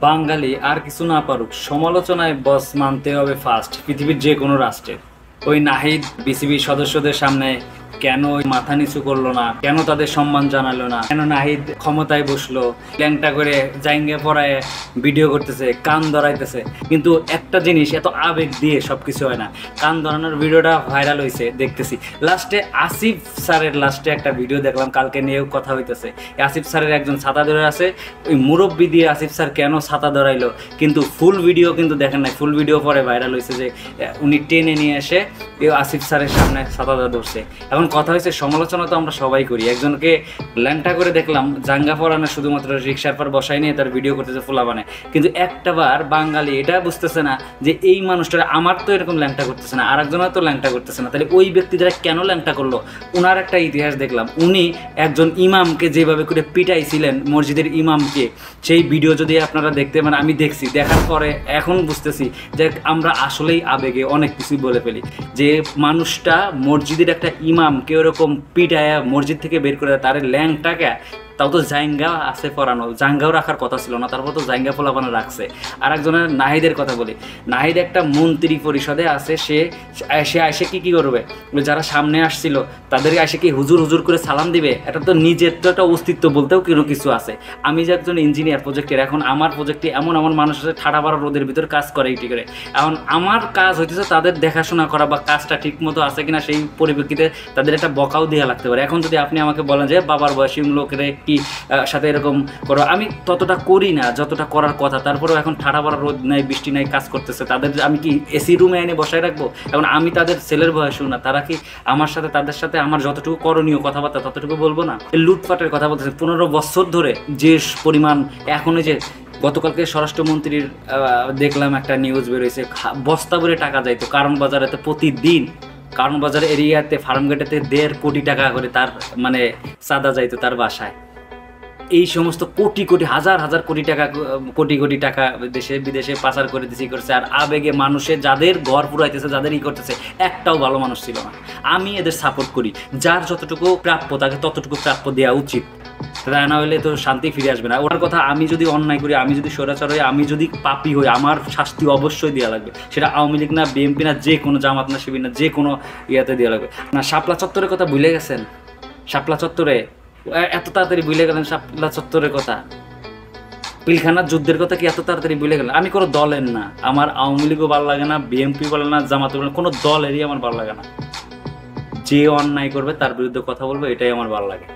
বাঙালি আর কিছু না পারুক, সমালোচনায় বস মানতে হবে ফার্স্ট পৃথিবীর যে কোনো রাষ্ট্রের। ওই নাহিদ বিসিবি সদস্যদের সামনে কেন ওই মাথা নিচু করলো না, কেন তাদের সম্মান জানালো না, কেন নাহিদ ক্ষমতায় বসলো, ল্যাংটা করে জাইঙ্গে পড়ায় ভিডিও করতেছে, কান ধরাইতেছে। কিন্তু একটা জিনিস, এত আবেগ দিয়ে সবকিছু হয় না। কান ধরানোর ভিডিওটা ভাইরাল হয়েছে দেখতেছি, লাস্টে আসিফ স্যারের লাস্টে একটা ভিডিও দেখলাম, কালকে নিয়েও কথা হইতেছে। আসিফ স্যারের একজন ছাতা ধরে আছে, ওই মুরব্বি দিয়ে আসিফ স্যার কেন ছাতা ধরাইলো, কিন্তু ফুল ভিডিও কিন্তু দেখেন নাই। ফুল ভিডিও পরে ভাইরাল হয়েছে যে উনি টেনে নিয়ে এসে আসিফ স্যারের সামনে ছাতা ধরছে। এখন কথা হয়েছে, সমালোচনা তো আমরা সবাই করি। একজনকে ল্যাংটা করে দেখলাম জাঙ্গা পরানো, শুধুমাত্র রিক্সার পর বসাই নিয়ে তার ভিডিও করতেছে ফুলা বানায়। কিন্তু একটাবার বাঙালি এটা বুঝতেছে না যে এই মানুষটা আমার তো এরকম ল্যাংটা করতেছে না, আরেকজনের তো ল্যাংটা করতেছে না, তাহলে ওই ব্যক্তি যারা কেন ল্যাংটা করলো। ওনার একটা ইতিহাস দেখলাম, উনি একজন ইমামকে যেভাবে করে পিটাইছিলেন, মসজিদের ইমামকে, সেই ভিডিও যদি আপনারা দেখতে, মানে আমি দেখছি, দেখার পরে এখন বুঝতেছি যে আমরা আসলেই আবেগে অনেক কিছুই বলে ফেলি। যে মানুষটা মসজিদের একটা ইমামকে ওরকম পিটায়া মসজিদ থেকে বের করে তার ল্যাংটাকে, তাও তো জাইঙ্গা আছে পরানো, জাঙ্গাও রাখার কথা ছিল না, তারপর তো জাইঙ্গা ফোলাপানো রাখছে। আর একজনের নাহিদের কথা বলি, নাহিদ একটা মন্ত্রী পরিষদে আছে, সে এসে কি করবে, যারা সামনে আসছিল তাদেরকে এসে কি হুজুর হুজুর করে সালাম দিবে? এটা তো নিজের তো একটা অস্তিত্ব বলতেও কিছু আছে। আমি যে একজন ইঞ্জিনিয়ার প্রজেক্টের, এখন আমার প্রজেক্টে এমন মানুষ আছে ঠাড়া বাড়া রোদের ভিতর কাজ করে এটি করে। এখন আমার কাজ হইতেছে তাদের দেখাশোনা করা বা কাজটা ঠিক মতো আছে কিনা সেই পরিপ্রেক্ষিতে তাদের একটা বকাও দেওয়া লাগতে পারে। এখন যদি আপনি আমাকে বলেন যে বাবার বয়সী লোকের কি সাথে এরকম করো, আমি ততটা করি না যতটা করার কথা। তারপরেও এখন ঠাড়া বাড়া রোদ নাই বৃষ্টি নাই কাজ করতেছে, তাদের আমি কি এসি রুমে এনে বসায় রাখবো? এখন আমি তাদের ছেলের বয়সও না, তারা কি আমার সাথে তাদের সাথে আমার যতটুকু করণীয় কথাবার্তা ততটুকু বলবো না? লুটপাটের কথা বলতেছে 15 বছর ধরে যে পরিমাণ। এখন যে গতকালকে স্বরাষ্ট্রমন্ত্রীর দেখলাম একটা নিউজ বেরোয়েছে, বস্তা ভরে টাকা যাইতো কারণ বাজারেতে প্রতিদিন, কারণ বাজার এরিয়াতে ফার্মগেটেতে 1.5 কোটি টাকা করে তার মানে চাঁদা যাইতো তার বাসায়। এই সমস্ত কোটি কোটি হাজার হাজার কোটি টাকা দেশে বিদেশে পাচার করে দিছি করছে। আর আবেগে মানুষের যাদের ঘর পুরাইতেছে, যাদের করতেছে, একটাও ভালো মানুষ ছিল না। আমি এদের সাপোর্ট করি, যার যতটুকু প্রাপ্য তাকে ততটুকু প্রাপ্য দেওয়া উচিত, তা না হলে তো শান্তি ফিরে আসবে না। ওনার কথা, আমি যদি অন্যায় করি, আমি যদি স্বৈরাচার হই, আমি যদি পাপী হই, আমার শাস্তি অবশ্যই দেওয়া লাগবে। সেটা আওয়ামী লীগ না, বিএনপি না, যে কোনো জামাত না, শিবির না, যে কোনো ইয়াতে দেওয়া লাগবে না। শাপলা চত্বরের কথা ভুলে গেছেন? শাপলা চত্বরে এত তাড়াতাড়ি ভুলে গেলেন শাপলা চত্বরের কথা? পিলখানার যুদ্ধের কথা কি এত তাড়াতাড়ি ভুলে গেলেন? আমি কোনো দলের না, আমার আওয়ামী লীগও ভালো লাগে না, বিএনপি বলে না, জামাত বলে না, কোনো দলেরই আমার ভালো লাগে না। যে অন্যায় করবে তার বিরুদ্ধে কথা বলবো, এটাই আমার ভালো লাগে।